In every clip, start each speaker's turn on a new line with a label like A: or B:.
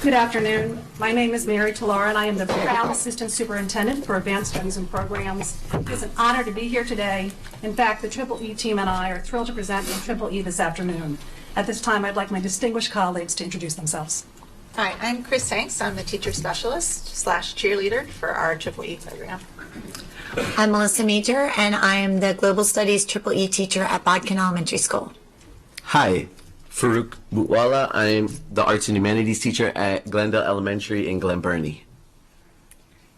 A: Good afternoon. My name is Mary Talara, and I am the proud Assistant Superintendent for Advanced Studies and Programs. It's an honor to be here today. In fact, the Triple E team and I are thrilled to present in Triple E this afternoon. At this time, I'd like my distinguished colleagues to introduce themselves.
B: Hi, I'm Chris Hanks. I'm the teacher specialist / cheerleader for our Triple E program.
C: I'm Melissa Major, and I am the Global Studies Triple E teacher at Bodkin Elementary School.
D: Hi, Farouk Butwala. I'm the Arts and Humanities teacher at Glendale Elementary in Glen Burnie.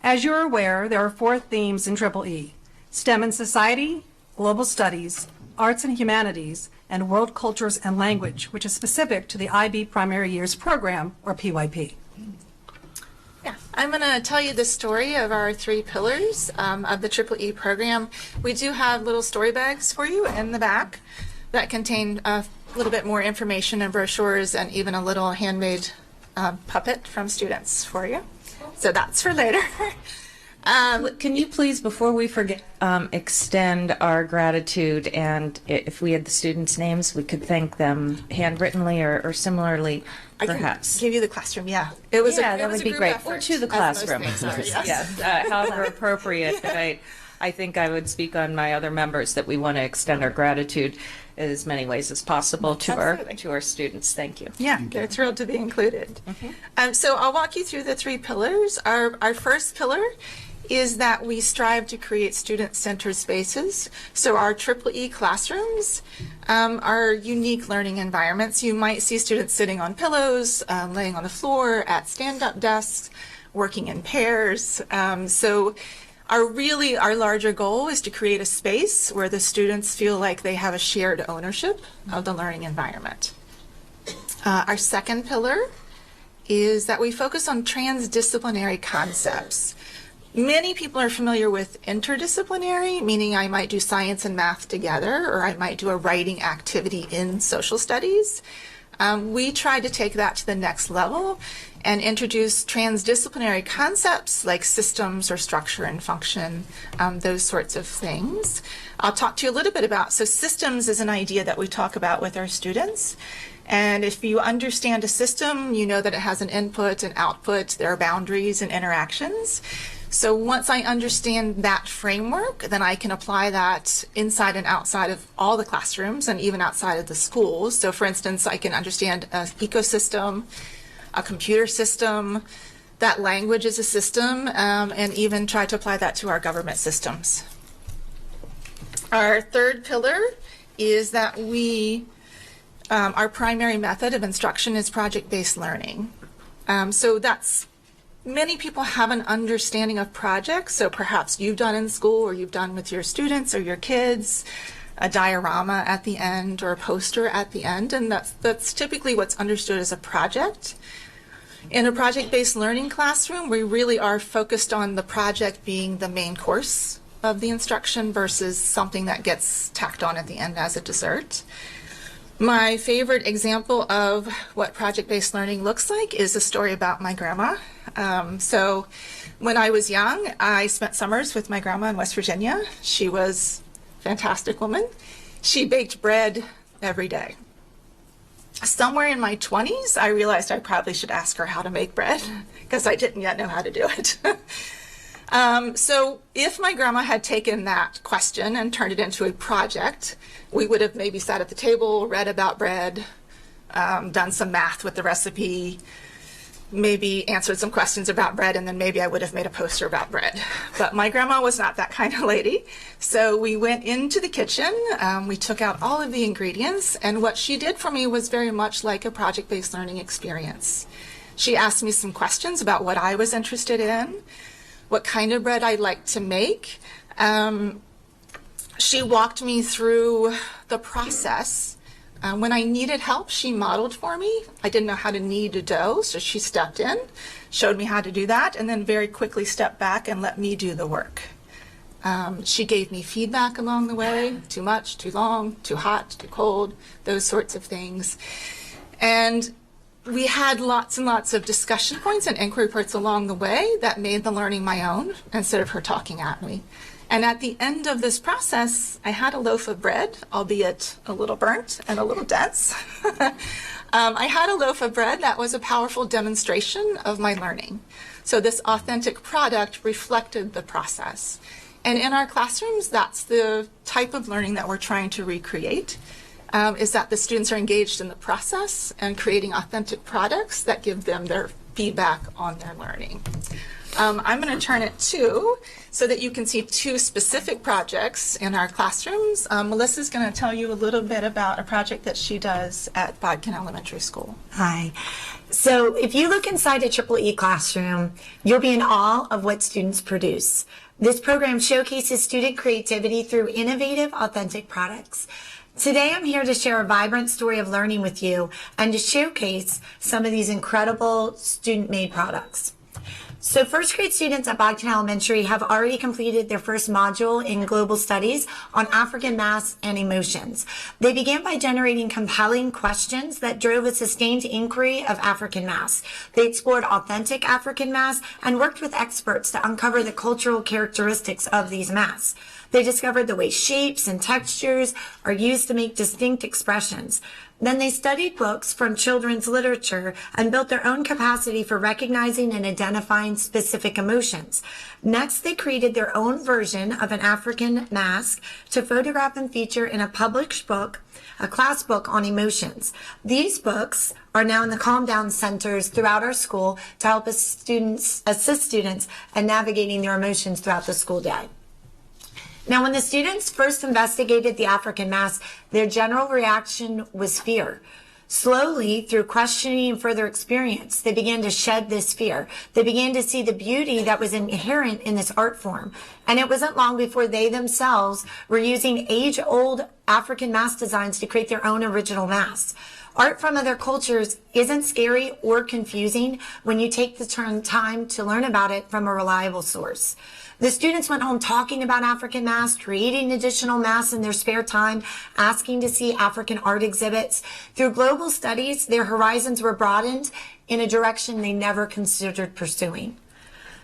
A: As you're aware, there are 4 themes in Triple E: STEM and Society, Global Studies, Arts and Humanities, and World Cultures and Language, which is specific to the IB Primary Years Program, or PYP.
B: Yeah, I'm going to tell you the story of our 3 pillars of the Triple E program. We do have little story bags for you in the back that contain a little bit more information and brochures and even a little handmade puppet from students for you. So that's for later.
E: Can you please, before we forget, extend our gratitude, and if we had the students' names, we could thank them handwrittenly or similarly, perhaps.
B: I can give you the classroom, yeah. It was
E: that would be great.
B: Effort,
E: Or to the
B: as
E: classroom.
B: most things are, yes.
E: However appropriate. But I think I would speak on my other members that we want to extend our gratitude in as many ways as possible to our students. Thank you.
B: Yeah, they're thrilled to be included. So I'll walk you through the 3 pillars. Our first pillar is that we strive to create student-centered spaces. So our Triple E classrooms are unique learning environments. You might see students sitting on pillows, laying on the floor, at stand-up desks, working in pairs. So our larger goal is to create a space where the students feel like they have a shared ownership of the learning environment. Our second pillar is that we focus on transdisciplinary concepts. Many people are familiar with interdisciplinary, meaning I might do science and math together, or I might do a writing activity in social studies. We try to take that to the next level and introduce transdisciplinary concepts like systems or structure and function, those sorts of things. I'll talk to you a little bit about, so systems is an idea that we talk about with our students. And if you understand a system, you know that it has an input and output, there are boundaries and interactions. So once I understand that framework, then I can apply that inside and outside of all the classrooms and even outside of the schools. So for instance, I can understand an ecosystem, a computer system, that language is a system, and even try to apply that to our government systems. Our third pillar is that our primary method of instruction is project-based learning. Many people have an understanding of projects, so perhaps you've done in school or you've done with your students or your kids, a diorama at the end or a poster at the end, and that's typically what's understood as a project. In a project-based learning classroom, we really are focused on the project being the main course of the instruction versus something that gets tacked on at the end as a dessert. My favorite example of what project-based learning looks like is a story about my grandma. So when I was young, I spent summers with my grandma in West Virginia. She was a fantastic woman. She baked bread every day. Somewhere in my 20s, I realized I probably should ask her how to make bread because I didn't yet know how to do it. So if my grandma had taken that question and turned it into a project, we would have maybe sat at the table, read about bread, done some math with the recipe, maybe answered some questions about bread, and then maybe I would have made a poster about bread. But my grandma was not that kind of lady. So we went into the kitchen, we took out all of the ingredients, and what she did for me was very much like a project-based learning experience. She asked me some questions about what I was interested in, what kind of bread I'd like to make. She walked me through the process. When I needed help, she modeled for me. I didn't know how to knead a dough, so she stepped in, showed me how to do that, and then very quickly stepped back and let me do the work. She gave me feedback along the way, too much, too long, too hot, too cold, those sorts of things. And we had lots and lots of discussion points and inquiry points along the way that made the learning my own instead of her talking at me. And at the end of this process, I had a loaf of bread, albeit a little burnt and a little dense. I had a loaf of bread that was a powerful demonstration of my learning. So this authentic product reflected the process. And in our classrooms, that's the type of learning that we're trying to recreate, is that the students are engaged in the process and creating authentic products that give them their feedback on their learning. I'm going to turn it to so that you can see two specific projects in our classrooms. Melissa's going to tell you a little bit about a project that she does at Bodkin Elementary School.
C: Hi. So if you look inside a Triple E classroom, you'll be in awe of what students produce. This program showcases student creativity through innovative, authentic products. Today, I'm here to share a vibrant story of learning with you and to showcase some of these incredible student-made products. So first grade students at Bodkin Elementary have already completed their first module in Global Studies on African mass and emotions. They began by generating compelling questions that drove a sustained inquiry of African mass. They explored authentic African mass and worked with experts to uncover the cultural characteristics of these mass. They discovered the way shapes and textures are used to make distinct expressions. Then they studied books from children's literature and built their own capacity for recognizing and identifying specific emotions. Next, they created their own version of an African mask to photograph and feature in a published book, a class book on emotions. These books are now in the Calm Down centers throughout our school to help assist students in navigating their emotions throughout the school day. Now, when the students first investigated the African mass, their general reaction was fear. Slowly, through questioning and further experience, they began to shed this fear. They began to see the beauty that was inherent in this art form. And it wasn't long before they themselves were using age-old African mask designs to create their own original masks. Art from other cultures isn't scary or confusing when you take the time to learn about it from a reliable source. The students went home talking about African masks, creating additional masks in their spare time, asking to see African art exhibits. Through global studies, their horizons were broadened in a direction they never considered pursuing.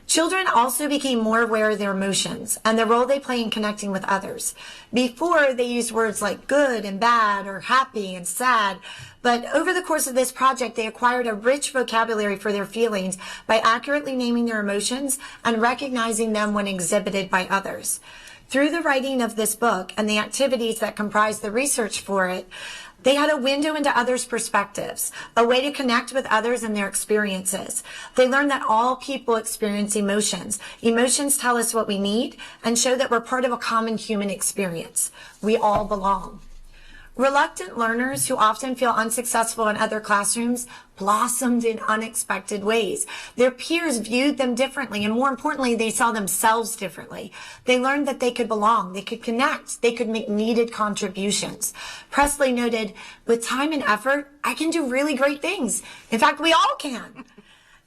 C: Children also became more aware of their emotions and the role they play in connecting with others. Before, they used words like good and bad or happy and sad, but over the course of this project, they acquired a rich vocabulary for their feelings by accurately naming their emotions and recognizing them when exhibited by others. Through the writing of this book and the activities that comprise the research for it, they had a window into others' perspectives, a way to connect with others and their experiences. They learned that all people experience emotions. Emotions tell us what we need and show that we're part of a common human experience. We all belong. Reluctant learners who often feel unsuccessful in other classrooms blossomed in unexpected ways. Their peers viewed them differently, and more importantly, they saw themselves differently. They learned that they could belong, they could connect, they could make needed contributions. Presley noted, with time and effort, I can do really great things. In fact, we all can.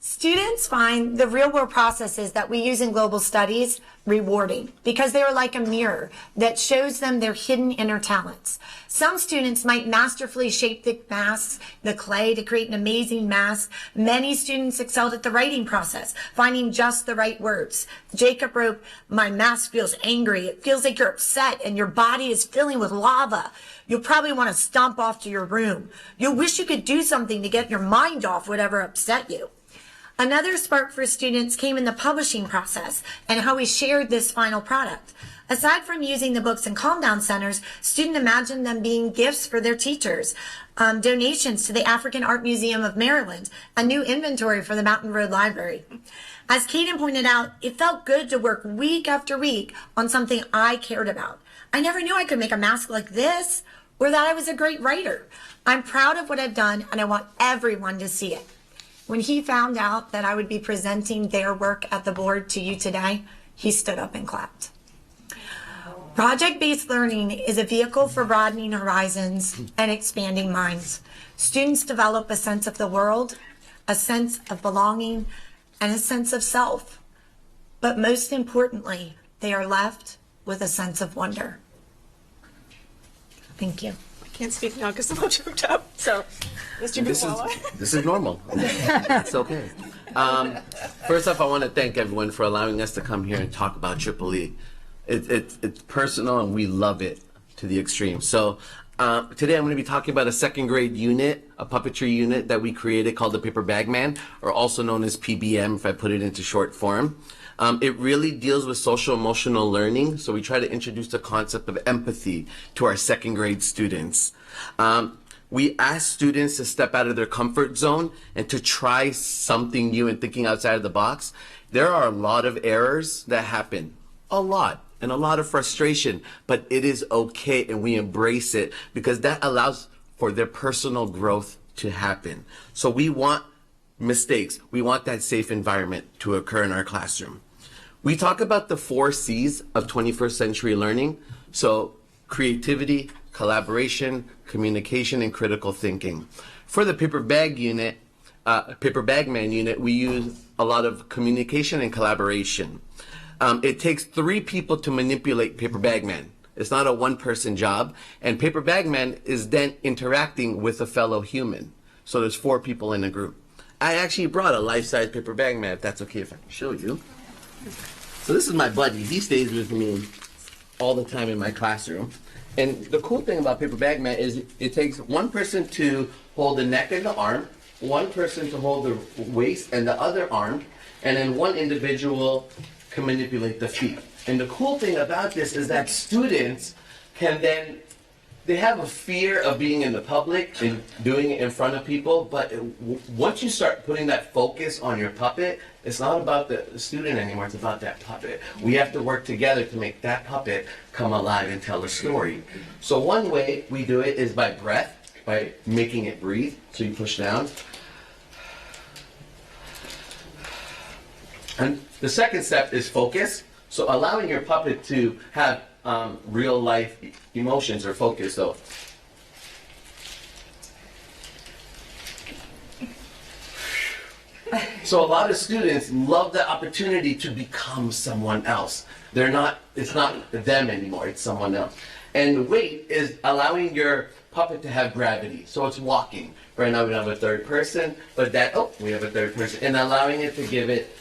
C: Students find the real-world processes that we use in global studies rewarding because they are like a mirror that shows them their hidden inner talents. Some students might masterfully shape the masks, the clay, to create an amazing mask. Many students excelled at the writing process, finding just the right words. Jacob wrote, "My mask feels angry. It feels like you're upset and your body is filling with lava. You'll probably want to stomp off to your room. You'll wish you could do something to get your mind off whatever upset you." Another spark for students came in the publishing process and how we shared this final product. Aside from using the books in Calm Down centers, students imagined them being gifts for their teachers, donations to the African Art Museum of Maryland, a new inventory for the Mountain Road Library. As Kaden pointed out, it felt good to work week after week on something I cared about. I never knew I could make a mask like this or that I was a great writer. I'm proud of what I've done and I want everyone to see it. When he found out that I would be presenting their work at the board to you today, he stood up and clapped. Project-based learning is a vehicle for broadening horizons and expanding minds. Students develop a sense of the world, a sense of belonging, and a sense of self. But most importantly, they are left with a sense of wonder. Thank you.
B: Can't speak now because I'm all choked up. So, Mr. Buwala.
D: This is normal. It's okay. First off, I want to thank everyone for allowing us to come here and talk about Triple E. It's personal and we love it to the extreme. So Today I'm going to be talking about a second grade unit, a puppetry unit that we created called the Paper Bag Man, or also known as PBM if I put it into short form. It really deals with social emotional learning, so we try to introduce the concept of empathy to our second grade students. We ask students to step out of their comfort zone and to try something new and thinking outside of the box. There are a lot of errors that happen, a lot, and a lot of frustration, but it is okay and we embrace it because that allows for their personal growth to happen. So we want mistakes. We want that safe environment to occur in our classroom. We talk about the 4 C's of 21st century learning. So creativity, collaboration, communication, and critical thinking. For the Paper Bag unit, Paper Bag Man unit, we use a lot of communication and collaboration. It takes 3 people to manipulate Paper Bag Man. It's not a one-person job, and Paper Bag Man is then interacting with a fellow human. So there's 4 people in a group. I actually brought a life-size Paper Bag Man, if that's okay if I can show you. So this is my buddy. He stays with me all the time in my classroom. And the cool thing about Paper Bag Man is it takes 1 person to hold the neck and the arm, 1 person to hold the waist and the other arm, and then 1 individual can manipulate the feet. And the cool thing about this is that students can then, they have a fear of being in the public and doing it in front of people, but once you start putting that focus on your puppet, it's not about the student anymore, it's about that puppet. We have to work together to make that puppet come alive and tell a story. So one way we do it is by breath, by making it breathe. So you push down. And the second step is focus. So allowing your puppet to have real life emotions or focus. So a lot of students love the opportunity to become someone else. It's not them anymore, it's someone else. And weight is allowing your puppet to have gravity. So it's walking. Right now we have a third person, but we have a third person. And allowing it to give it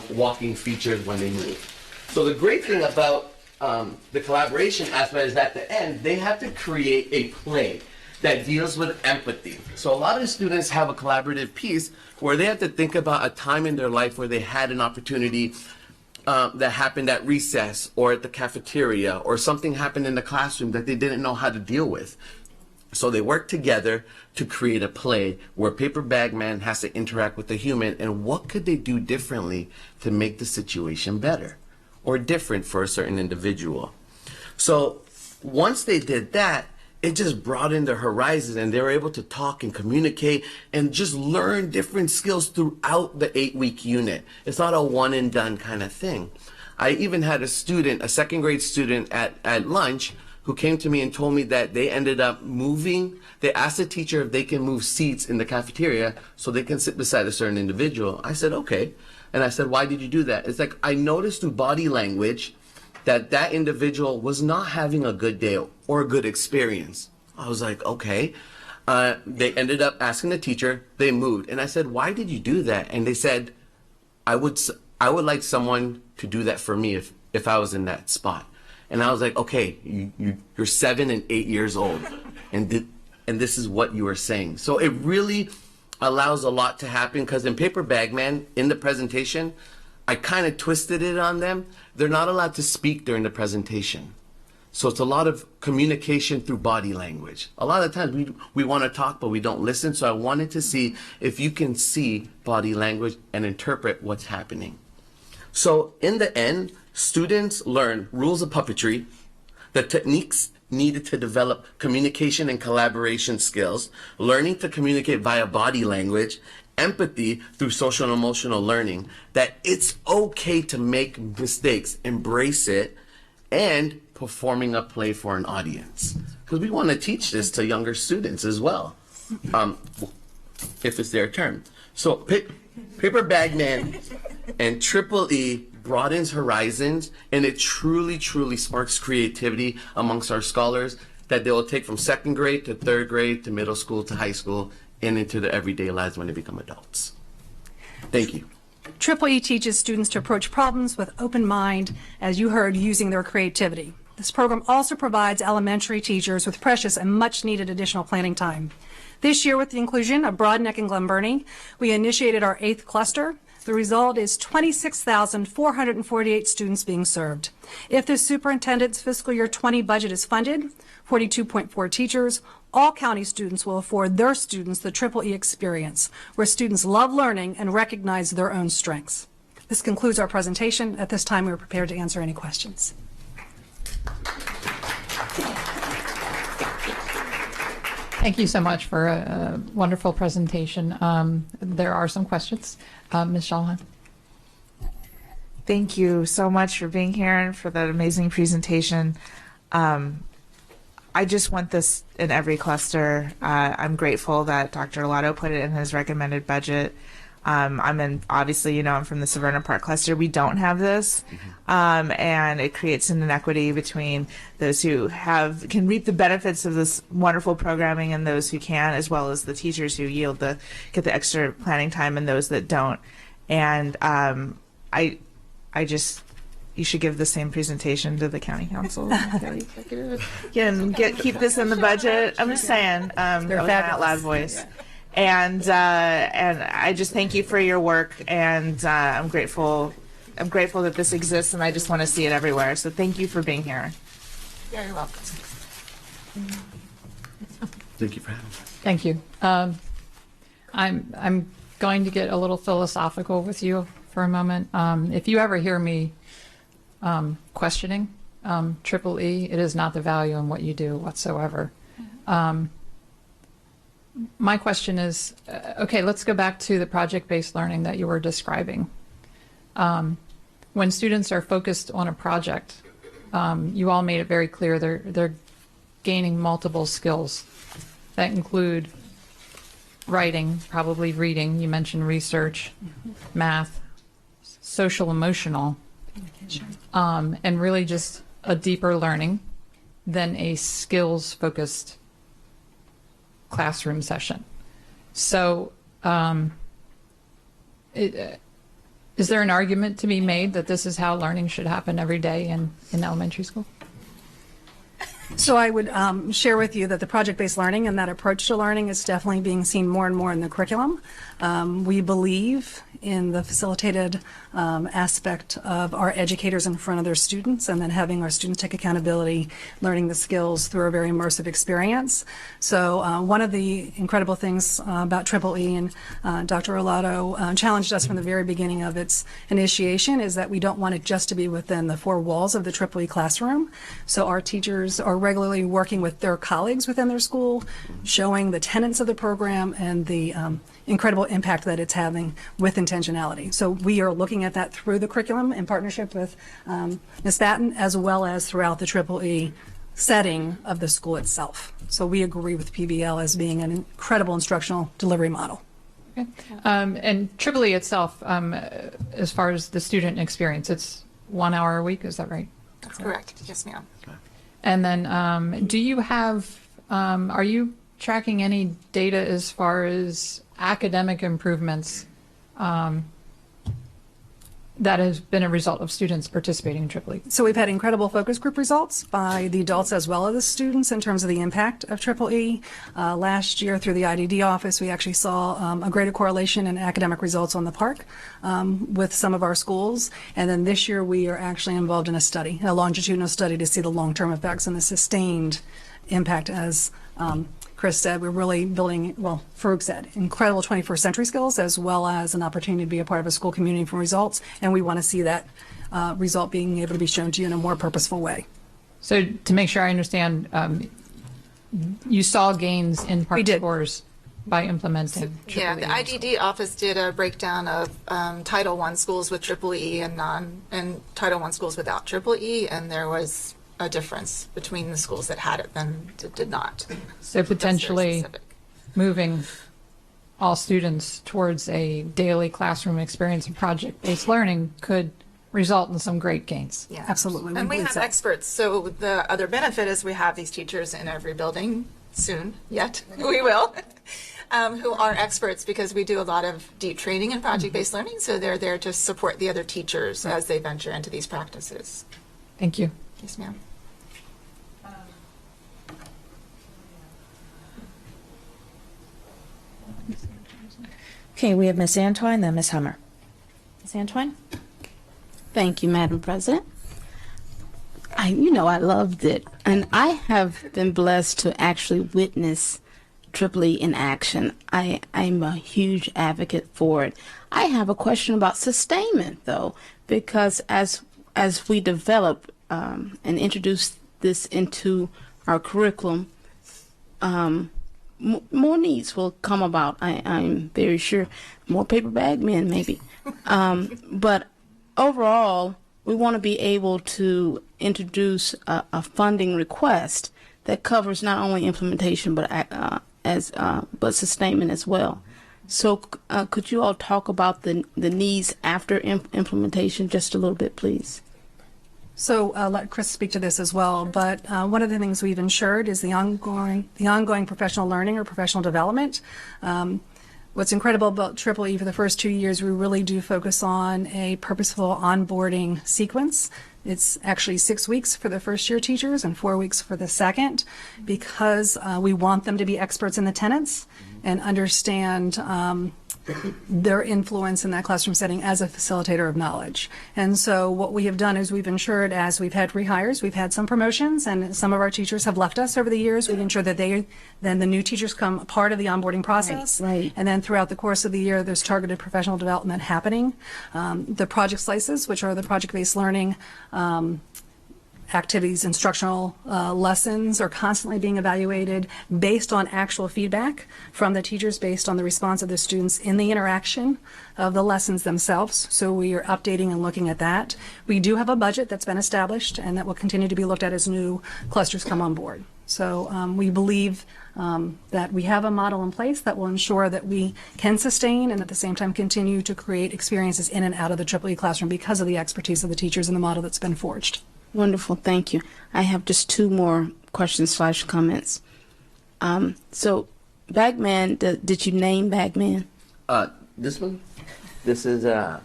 D: walking features when they move. So the great thing about the collaboration aspect is at the end, they have to create a play that deals with empathy. So a lot of students have a collaborative piece where they have to think about a time in their life where they had an opportunity that happened at recess or at the cafeteria, or something happened in the classroom that they didn't know how to deal with. So they work together to create a play where Paper Bag Man has to interact with the human, and what could they do differently to make the situation better or different for a certain individual. So once they did that, it just broadened their horizons, and they were able to talk and communicate and just learn different skills throughout the 8-week unit. It's not a one and done kind of thing. I even had a student, a second grade student at lunch, who came to me and told me that they ended up moving. They asked the teacher if they can move seats in the cafeteria so they can sit beside a certain individual. I said, okay. And I said, why did you do that? It's like, I noticed through body language that that individual was not having a good day or a good experience. I was like, okay. They ended up asking the teacher, they moved. And I said, why did you do that? And they said, I would like someone to do that for me if I was in that spot. And I was like, okay, you're 7 and 8 years old, and this is what you are saying. So it really allows a lot to happen, because in Paper Bag Man, in the presentation, I kind of twisted it on them. They're not allowed to speak during the presentation. So it's a lot of communication through body language. A lot of times we want to talk, but we don't listen. So I wanted to see if you can see body language and interpret what's happening. So in the end, students learn rules of puppetry, the techniques needed to develop communication and collaboration skills, learning to communicate via body language, empathy through social and emotional learning, that it's okay to make mistakes, embrace it, and performing a play for an audience. Because we want to teach this to younger students as well, if it's their turn. So Paper Bag Man and Triple E broadens horizons, and it truly, truly sparks creativity amongst our scholars that they will take from second grade to third grade to middle school to high school and into their everyday lives when they become adults. Thank you.
A: Triple E teaches students to approach problems with open mind, as you heard, using their creativity. This program also provides elementary teachers with precious and much-needed additional planning time. This year, with the inclusion of Broadening and Glen Burnie, we initiated our 8th cluster. The result is 26,448 students being served. If the superintendent's fiscal year 20 budget is funded, 42.4 teachers, all county students will afford their students the EEE experience, where students love learning and recognize their own strengths. This concludes our presentation. At this time, we are prepared to answer any questions.
F: Thank you so much for a wonderful presentation. There are some questions. Ms. Shalahan.
G: Thank you so much for being here and for that amazing presentation. I just want this in every cluster. I'm grateful that Dr. Lotto put it in his recommended budget. Obviously, I'm from the Severna Park cluster. We don't have this, and it creates an inequity between those who can reap the benefits of this wonderful programming and those who can, as well as the teachers who get the extra planning time and those that don't. And you should give the same presentation to the county council. Keep this in the budget. I'm just saying, that was my out loud voice. And I just thank you for your work, and I'm grateful that this exists, and I just want to see it everywhere. So thank you for being here.
B: You're welcome.
D: Thank you for having me.
F: Thank you. I'm going to get a little philosophical with you for a moment. If you ever hear me questioning EEE, it is not the value in what you do whatsoever. My question is, okay, let's go back to the project-based learning that you were describing. When students are focused on a project, you all made it very clear they're gaining multiple skills that include writing, probably reading, you mentioned research, math, social emotional, and really just a deeper learning than a skills-focused classroom session. So is there an argument to be made that this is how learning should happen every day in elementary school?
A: So I would share with you that the project-based learning and that approach to learning is definitely being seen more and more in the curriculum. We believe in the facilitated aspect of our educators in front of their students, and then having our students take accountability, learning the skills through a very immersive experience. So one of the incredible things about EEE, and Dr. Olato challenged us from the very beginning of its initiation, is that we don't want it just to be within the four walls of the EEE classroom. So our teachers are regularly working with their colleagues within their school, showing the tenets of the program and the incredible impact that it's having with intentionality. So we are looking at that through the curriculum in partnership with Ms. Batten, as well as throughout the EEE setting of the school itself. So we agree with PBL as being an incredible instructional delivery model.
F: Okay. And EEE itself, as far as the student experience, it's 1 hour a week, is that right?
B: That's correct. Yes, ma'am.
F: And then do you have, are you tracking any data as far as academic improvements that has been a result of students participating in EEE?
A: So we've had incredible focus group results by the adults as well as the students in terms of the impact of EEE. Last year through the IDD office, we actually saw a greater correlation in academic results on the park with some of our schools. And then this year we are actually involved in a study, a longitudinal study, to see the long-term effects and the sustained impact. As Chris said, we're really building, well, Farouk said, incredible 21st century skills, as well as an opportunity to be a part of a school community from results. And we want to see that result being able to be shown to you in a more purposeful way.
F: So to make sure I understand, you saw gains in park scores by implementing EEE.
B: Yeah, the IDD office did a breakdown of Title I schools with EEE and Title I schools without EEE, and there was a difference between the schools that had it and that did not.
F: So potentially moving all students towards a daily classroom experience of project-based learning could result in some great gains.
B: Yeah,
A: absolutely.
B: And we have experts. So the other benefit is we have these teachers in every building soon, yet we will, who are experts, because we do a lot of deep training in project-based learning. So they're there to support the other teachers as they venture into these practices.
F: Thank you.
B: Yes, ma'am.
E: Okay, we have Miss Antoine, then Miss Hummer. Miss Antoine?
H: Thank you, Madam President. I loved it. And I have been blessed to actually witness Triple E in action. I'm a huge advocate for it. I have a question about sustainment, though, because as we develop and introduce this into our curriculum, more needs will come about. I'm very sure. More paper bag men, maybe. But overall, we want to be able to introduce a funding request that covers not only implementation but sustainment as well. So could you all talk about the needs after implementation just a little bit, please?
A: So let Chris speak to this as well, but one of the things we've ensured is the ongoing professional learning or professional development. What's incredible about Triple E for the first 2 years, we really do focus on a purposeful onboarding sequence. It's actually 6 weeks for the first year teachers and 4 weeks for the second, because we want them to be experts in the tenets and understand their influence in that classroom setting as a facilitator of knowledge. And so what we have done is we've ensured, as we've had rehires, we've had some promotions, and some of our teachers have left us over the years. We've ensured that then the new teachers come part of the onboarding process.
H: Right.
A: And then throughout the course of the year, there's targeted professional development happening. The project slices, which are the project-based learning activities, instructional lessons, are constantly being evaluated based on actual feedback from the teachers, based on the response of the students in the interaction of the lessons themselves. So we are updating and looking at that. We do have a budget that's been established and that will continue to be looked at as new clusters come on board. So we believe that we have a model in place that will ensure that we can sustain and at the same time continue to create experiences in and out of the Triple E classroom because of the expertise of the teachers and the model that's been forged.
H: Wonderful, thank you. I have just 2 more questions/comments. So, Bagman, did you name Bagman?
I: This one? This is, I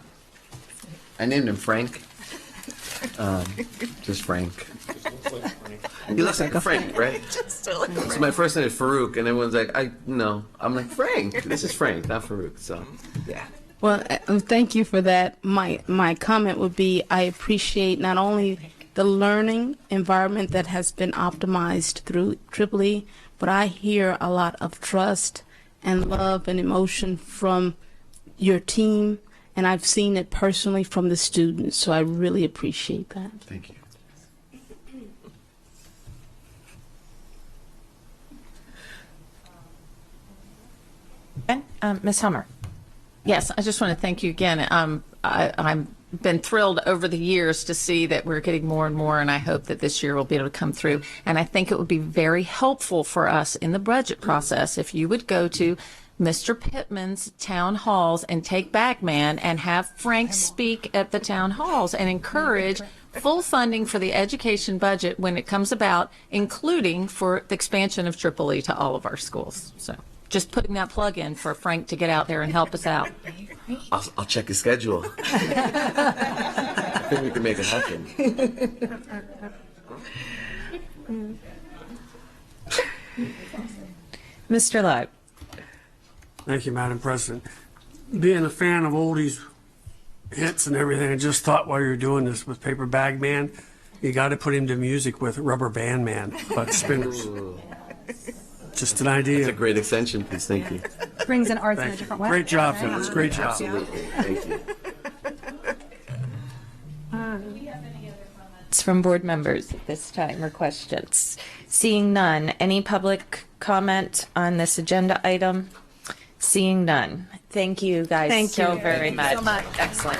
I: named him Frank. Just Frank. He looks like Frank, right? So my first name is Farouk, and everyone's like, I'm like, Frank. This is Frank, not Farouk, so, yeah.
H: Well, thank you for that. My comment would be I appreciate not only the learning environment that has been optimized through Triple E, but I hear a lot of trust and love and emotion from your team, and I've seen it personally from the students, so I really appreciate that.
I: Thank you.
E: And Ms. Hummer.
J: Yes, I just want to thank you again. I've been thrilled over the years to see that we're getting more and more, and I hope that this year we'll be able to come through. And I think it would be very helpful for us in the budget process if you would go to Mr. Pittman's town halls and take Bagman and have Frank speak at the town halls and encourage full funding for the education budget when it comes about, including for the expansion of Triple E to all of our schools. So just putting that plug in for Frank to get out there and help us out.
I: I'll check his schedule. I think we can make it happen.
E: Mr. Lowe.
K: Thank you, Madam President. Being a fan of oldies hits and everything, I just thought while you're doing this with Paper Bag Man, you got to put him to music with Rubber Band Man by Spinners. Just an idea.
I: It's a great extension, please. Thank you.
A: Brings in arts in a
K: Thank you.
A: different way.
K: Great job, Phyllis. Great job.
I: Absolutely. Thank you.
E: It's from board members at this time or questions. Seeing none, any public comment on this agenda item? Seeing none. Thank you guys
A: Thank
E: so
A: you.
E: very
A: Thank you so
E: much.
A: much.
E: Excellent.